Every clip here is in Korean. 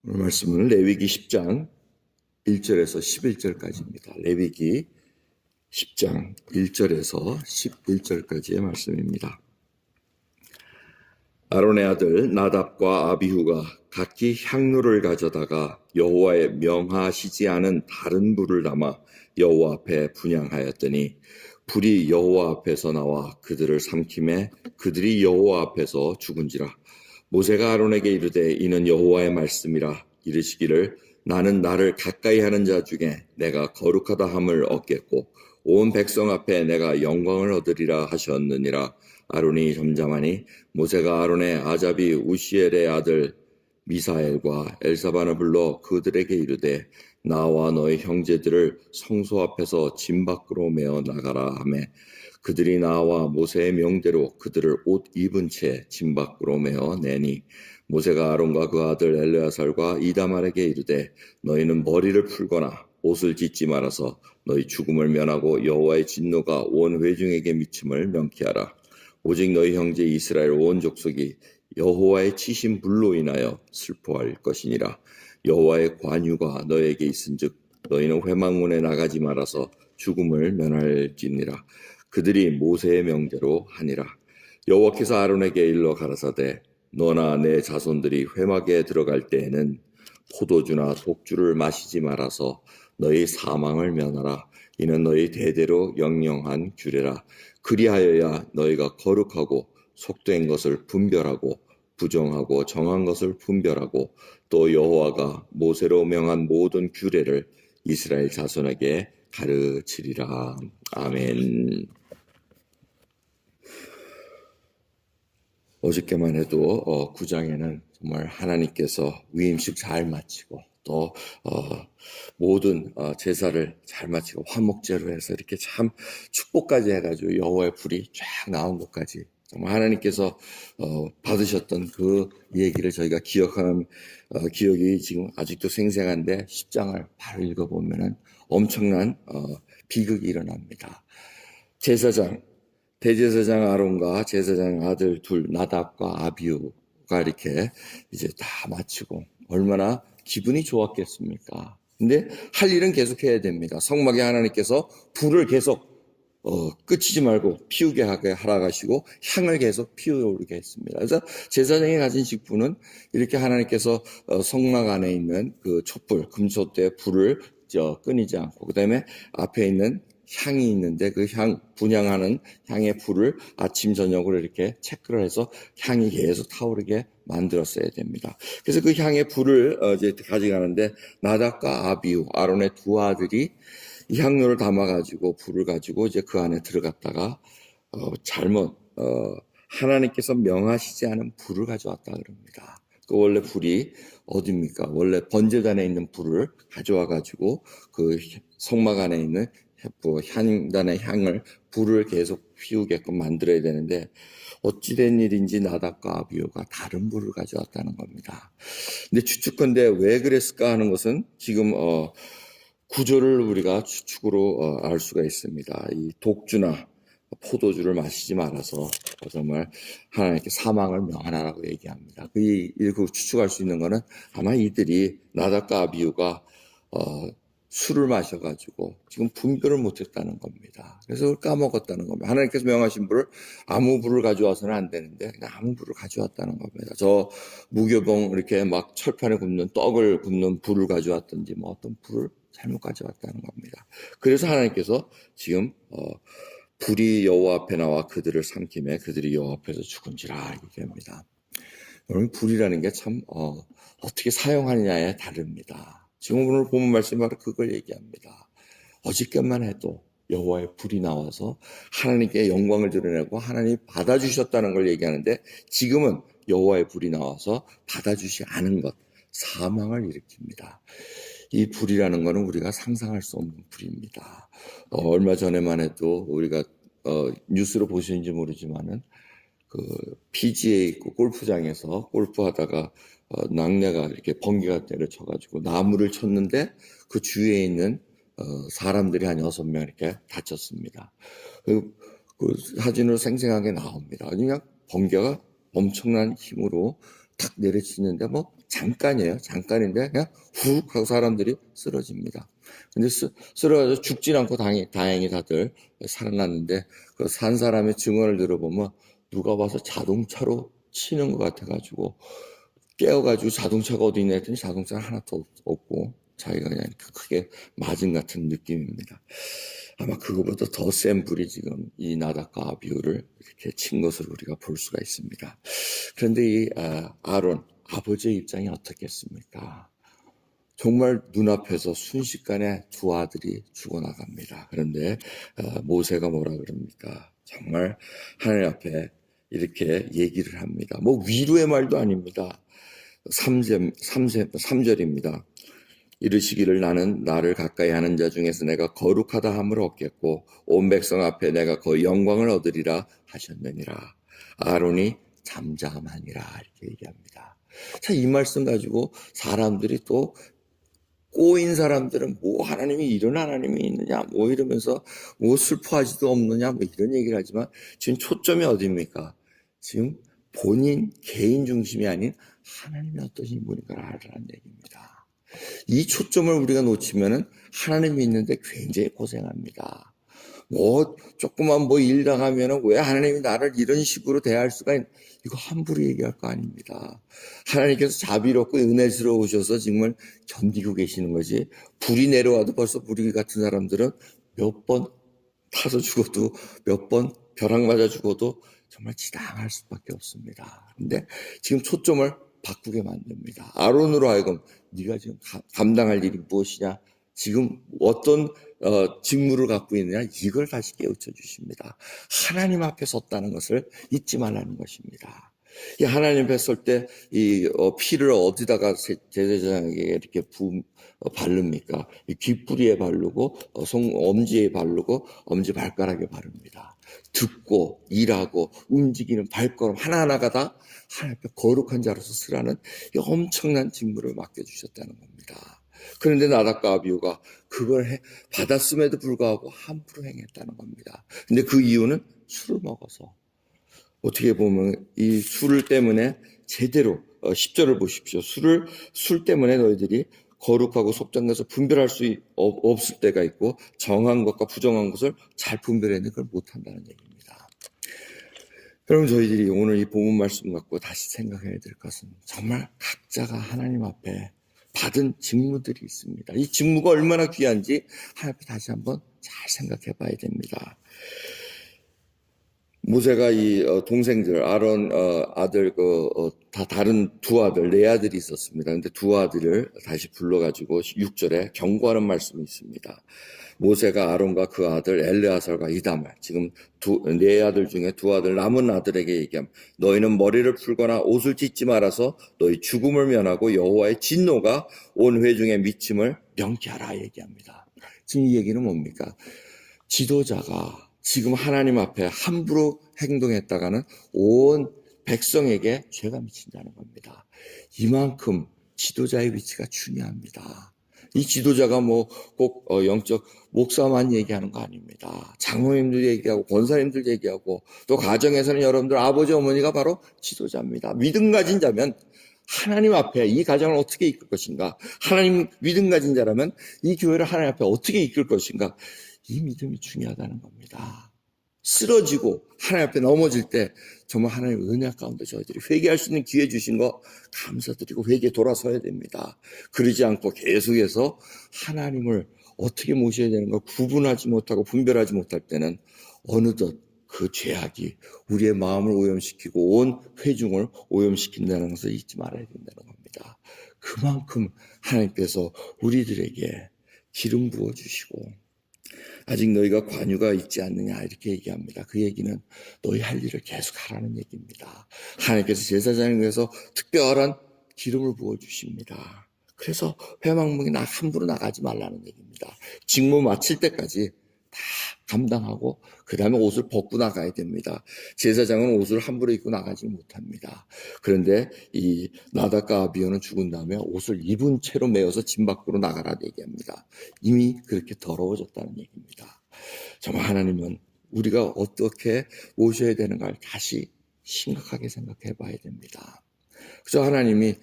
오늘 말씀은 레위기 10장 1절에서 11절까지입니다. 레위기 10장 1절에서 11절까지의 말씀입니다. 아론의 아들 나답과 아비후가 각기 향로를 가져다가 여호와의 명하시지 않은 다른 불을 담아 여호와 앞에 분향하였더니 불이 여호와 앞에서 나와 그들을 삼키매 그들이 여호와 앞에서 죽은지라. 모세가 아론에게 이르되 이는 여호와의 말씀이라. 이르시기를 나는 나를 가까이 하는 자 중에 내가 거룩하다 함을 얻겠고 온 백성 앞에 내가 영광을 얻으리라 하셨느니라. 아론이 잠잠하니 모세가 아론의 아잡이 우시엘의 아들 미사엘과 엘사반을 불러 그들에게 이르되 나와 너의 형제들을 성소 앞에서 진 밖으로 메어 나가라 하매 그들이 나와 모세의 명대로 그들을 옷 입은 채 진 밖으로 메어 내니 모세가 아론과 그 아들 엘르야살과 이다말에게 이르되 너희는 머리를 풀거나 옷을 찢지 말아서 너희 죽음을 면하고 여호와의 진노가 온 회중에게 미침을 명케하라. 오직 너희 형제 이스라엘 온 족속이 여호와의 치신 불로 인하여 슬퍼할 것이니라. 여호와의 관유가 너에게 있은즉 너희는 회막문에 나가지 말아서 죽음을 면할지니라. 그들이 모세의 명대로 하니라. 여호와께서 아론에게 일러 가라사대 너나 내 자손들이 회막에 들어갈 때에는 포도주나 독주를 마시지 말아서 너희 사망을 면하라. 이는 너희 대대로 영영한 규례라. 그리하여야 너희가 거룩하고 속된 것을 분별하고 부정하고 정한 것을 분별하고 또 여호와가 모세로 명한 모든 규례를 이스라엘 자손에게 가르치리라. 아멘. 어저께만 해도 9장에는 정말 하나님께서 위임식 잘 마치고 또 모든 제사를 잘 마치고 화목제로 해서 이렇게 참 축복까지 해가지고 여호와의 불이 쫙 나온 것까지 정말 하나님께서 받으셨던 그 얘기를 저희가 기억하는 기억이 지금 아직도 생생한데 10장을 바로 읽어보면은 엄청난 비극이 일어납니다. 제사장 대제사장 아론과 제사장 아들 둘 나답과 아비후가 이렇게 이제 다 마치고 얼마나 기분이 좋았겠습니까? 근데 할 일은 계속 해야 됩니다. 성막에 하나님께서 불을 계속 끄치지 말고 피우게 하게 하라 가시고 향을 계속 피우게 했습니다. 그래서 제사장이 가진 직분은 이렇게 하나님께서 성막 안에 있는 그 촛불 금솥대 불을 끊이지 않고 그다음에 앞에 있는 향이 있는데 그 분향하는 향의 불을 아침 저녁으로 이렇게 체크를 해서 향이 계속 타오르게 만들었어야 됩니다. 그래서 그 향의 불을 이제 가져가는데 나답과 아비후 아론의 두 아들이 이 향료를 담아가지고 불을 가지고 이제 그 안에 들어갔다가 잘못 하나님께서 명하시지 않은 불을 가져왔다 그럽니다. 그 원래 불이 어디입니까? 원래 번제단에 있는 불을 가져와가지고 그 성막 안에 있는 향단의 향을 불을 계속 피우게끔 만들어야 되는데 어찌된 일인지 나답과 아비후가 다른 불을 가져왔다는 겁니다. 근데 추측컨대 왜 그랬을까 하는 것은 지금 구조를 우리가 추측으로 알 수가 있습니다. 이 독주나 포도주를 마시지 말아서 정말 하나님께 사망을 명하라고 얘기합니다. 그 추측할 수 있는 것은 아마 이들이 나답과 아비후가 술을 마셔가지고 지금 분별을 못했다는 겁니다. 그래서 그걸 까먹었다는 겁니다. 하나님께서 명하신 불을 아무 불을 가져와서는 안 되는데 그냥 아무 불을 가져왔다는 겁니다. 저 무교봉 이렇게 막 철판에 굽는 떡을 굽는 불을 가져왔든지 뭐 어떤 불을 잘못 가져왔다는 겁니다. 그래서 하나님께서 지금 불이 여호와 앞에 나와 그들을 삼키매 그들이 여호와 앞에서 죽은지라 얘기합니다. 여러분 불이라는 게 참 어떻게 사용하느냐에 다릅니다. 지금 오늘 본문 말씀 바로 그걸 얘기합니다. 어저께만 해도 여호와의 불이 나와서 하나님께 영광을 드러내고 하나님이 받아주셨다는 걸 얘기하는데 지금은 여호와의 불이 나와서 받아주지 않은 것, 사망을 일으킵니다. 이 불이라는 것은 우리가 상상할 수 없는 불입니다. 얼마 전에만 해도 우리가 뉴스로 보시는지 모르지만은 그 PGA 있고 골프장에서 골프하다가 낙뢰가 이렇게 번개가 때려쳐가지고 나무를 쳤는데 그 주위에 있는 사람들이 한 6명 이렇게 다쳤습니다. 그 사진으로 생생하게 나옵니다. 그냥 번개가 엄청난 힘으로 탁 내려치는데 뭐 잠깐이에요. 잠깐인데 그냥 훅 하고 사람들이 쓰러집니다. 근데 쓰러져 죽진 않고 다행히 다들 살아났는데 그 산 사람의 증언을 들어보면 누가 봐서 자동차로 치는 것 같아가지고 깨어가지고 자동차가 어디 있냐 했더니 자동차가 하나도 없고 자기가 그냥 크게 맞은 같은 느낌입니다. 아마 그거보다 더 센 불이 지금 이 나답과 아비후를 이렇게 친 것을 우리가 볼 수가 있습니다. 그런데 이 아론 아버지의 입장이 어떻겠습니까? 정말 눈앞에서 순식간에 두 아들이 죽어나갑니다. 그런데 모세가 뭐라 그럽니까? 정말 하나님 앞에 이렇게 얘기를 합니다. 뭐 위로의 말도 아닙니다. 3절입니다. 이르시기를 나는 나를 가까이 하는 자 중에서 내가 거룩하다 함을 얻겠고 온 백성 앞에 내가 거의 영광을 얻으리라 하셨느니라. 아론이 잠잠하니라 이렇게 얘기합니다. 자, 이 말씀 가지고 사람들이 또 꼬인 사람들은 뭐 하나님이 이런 하나님이 있느냐 뭐 이러면서 뭐 슬퍼하지도 없느냐 뭐 이런 얘기를 하지만 지금 초점이 어디입니까? 지금 본인 개인 중심이 아닌 하나님이 어떠신 분인가라는 얘기입니다. 이 초점을 우리가 놓치면은 하나님이 있는데 굉장히 고생합니다. 뭐 조그만 뭐 일 당하면은 왜 하나님이 나를 이런 식으로 대할 수가 이거 함부로 얘기할 거 아닙니다. 하나님께서 자비롭고 은혜스러우셔서 정말 견디고 계시는 거지. 불이 내려와도 벌써 불이 같은 사람들은 몇 번 타서 죽어도 몇 번 벼락 맞아 죽어도 정말 지당할 수밖에 없습니다. 근데 지금 초점을 바꾸게 만듭니다. 아론으로 하여금 네가 지금 감당할 일이 무엇이냐? 지금 어떤 직무를 갖고 있느냐? 이걸 다시 깨우쳐 주십니다. 하나님 앞에 섰다는 것을 잊지 말라는 것입니다. 이 하나님 앞에 설 때 이 피를 어디다가 제사장에게 이렇게 바릅니까? 이 귓부리에 바르고 엄지에 바르고 엄지 발가락에 바릅니다. 듣고 일하고 움직이는 발걸음 하나하나가 다 하나님 앞에 거룩한 자로서 쓰라는 이 엄청난 직무를 맡겨주셨다는 겁니다. 그런데 나답과 아비후가 그걸 받았음에도 불구하고 함부로 행했다는 겁니다. 근데 그 이유는 술을 먹어서 어떻게 보면 이 술 때문에 제대로 10절을 보십시오. 술 때문에 너희들이 거룩하고 속장돼서 분별할 수 없을 때가 있고 정한 것과 부정한 것을 잘 분별해내는 걸 못한다는 얘기입니다. 여러분 저희들이 오늘 이 본문 말씀 갖고 다시 생각해야 될 것은 정말 각자가 하나님 앞에 받은 직무들이 있습니다. 이 직무가 얼마나 귀한지 하나님 앞에 다시 한번 잘 생각해 봐야 됩니다. 모세가 이 동생들 아론 아들 다 다른 두 아들 네 아들이 있었습니다. 근데 두 아들을 다시 불러가지고 6절에 경고하는 말씀이 있습니다. 모세가 아론과 그 아들 엘르아살과 이다말 지금 네 아들 중에 두 아들 남은 아들에게 얘기함. 너희는 머리를 풀거나 옷을 찢지 말아서 너희 죽음을 면하고 여호와의 진노가 온 회중의 미침을 명쾌하라 얘기합니다. 지금 이 얘기는 뭡니까? 지도자가 지금 하나님 앞에 함부로 행동했다가는 온 백성에게 죄가 미친다는 겁니다. 이만큼 지도자의 위치가 중요합니다. 이 지도자가 뭐 꼭 영적 목사만 얘기하는 거 아닙니다. 장로님들 얘기하고 권사님들 얘기하고 또 가정에서는 여러분들 아버지 어머니가 바로 지도자입니다. 믿음 가진 자면 하나님 앞에 이 가정을 어떻게 이끌 것인가? 하나님 믿음 가진 자라면 이 교회를 하나님 앞에 어떻게 이끌 것인가? 이 믿음이 중요하다는 겁니다. 쓰러지고 하나님 앞에 넘어질 때 정말 하나님의 은혜 가운데 저희들이 회개할 수 있는 기회 주신 거 감사드리고 회개에 돌아서야 됩니다. 그러지 않고 계속해서 하나님을 어떻게 모셔야 되는 걸 구분하지 못하고 분별하지 못할 때는 어느덧 그 죄악이 우리의 마음을 오염시키고 온 회중을 오염시킨다는 것을 잊지 말아야 된다는 겁니다. 그만큼 하나님께서 우리들에게 기름 부어주시고 아직 너희가 관유가 있지 않느냐 이렇게 얘기합니다. 그 얘기는 너희 할 일을 계속 하라는 얘기입니다. 하나님께서 제사장을 위해서 특별한 기름을 부어주십니다. 그래서 회막문에 함부로 나가지 말라는 얘기입니다. 직무 마칠 때까지 다 감당하고 그 다음에 옷을 벗고 나가야 됩니다. 제사장은 옷을 함부로 입고 나가지 못합니다. 그런데 이 나답과 아비후는 죽은 다음에 옷을 입은 채로 메어서 진 밖으로 나가라는 얘기합니다. 이미 그렇게 더러워졌다는 얘기입니다. 정말 하나님은 우리가 어떻게 모셔야 되는가를 다시 심각하게 생각해 봐야 됩니다. 그저 하나님이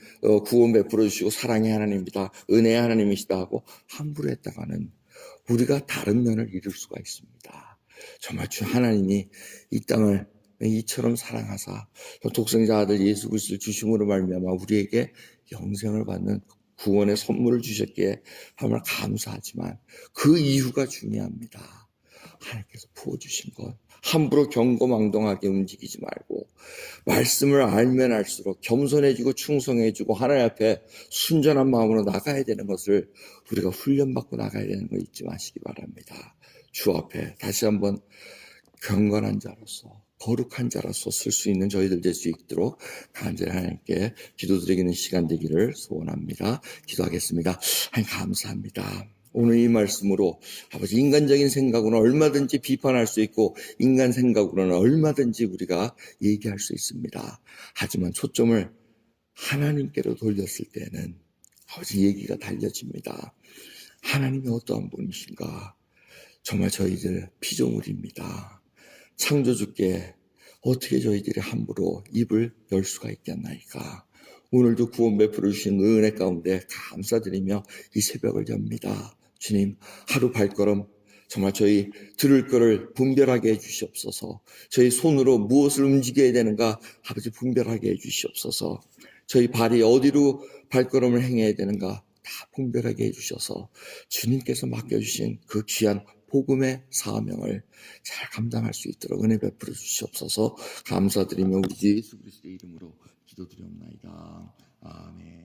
구원 베풀어 주시고 사랑의 하나님이다, 은혜의 하나님이시다 하고 함부로 했다가는 우리가 다른 면을 잃을 수가 있습니다. 정말 주 하나님이 이 땅을 이처럼 사랑하사 독생자 아들 예수 그리스도를 주심으로 말미암아 우리에게 영생을 받는 구원의 선물을 주셨기에 정말 감사하지만 그 이유가 중요합니다. 하나님께서 부어주신 것, 함부로 경거망동하게 움직이지 말고 말씀을 알면 알수록 겸손해지고 충성해지고 하나님 앞에 순전한 마음으로 나가야 되는 것을 우리가 훈련받고 나가야 되는 거 잊지 마시기 바랍니다. 주 앞에 다시 한번 경건한 자로서 거룩한 자로서 쓸 수 있는 저희들 될 수 있도록 간절히 하나님께 기도드리는 시간 되기를 소원합니다. 기도하겠습니다. 하나님 감사합니다. 오늘 이 말씀으로 아버지 인간적인 생각으로는 얼마든지 비판할 수 있고 인간 생각으로는 얼마든지 우리가 얘기할 수 있습니다. 하지만 초점을 하나님께로 돌렸을 때는 아버지 얘기가 달려집니다. 하나님이 어떠한 분이신가? 정말 저희들 피조물입니다. 창조주께 어떻게 저희들이 함부로 입을 열 수가 있겠나이까? 오늘도 구원 베풀어 주신 은혜 가운데 감사드리며 이 새벽을 엽니다. 주님, 하루 발걸음 정말 저희 들을 거를 분별하게 해주시옵소서. 저희 손으로 무엇을 움직여야 되는가 아버지 분별하게 해주시옵소서. 저희 발이 어디로 발걸음을 행해야 되는가 다 분별하게 해주셔서 주님께서 맡겨주신 그 귀한 복음의 사명을 잘 감당할 수 있도록 은혜 베풀어 주시옵소서. 감사드리며 우리 주 예수 그리스도의 이름으로 기도드리옵나이다. 아멘.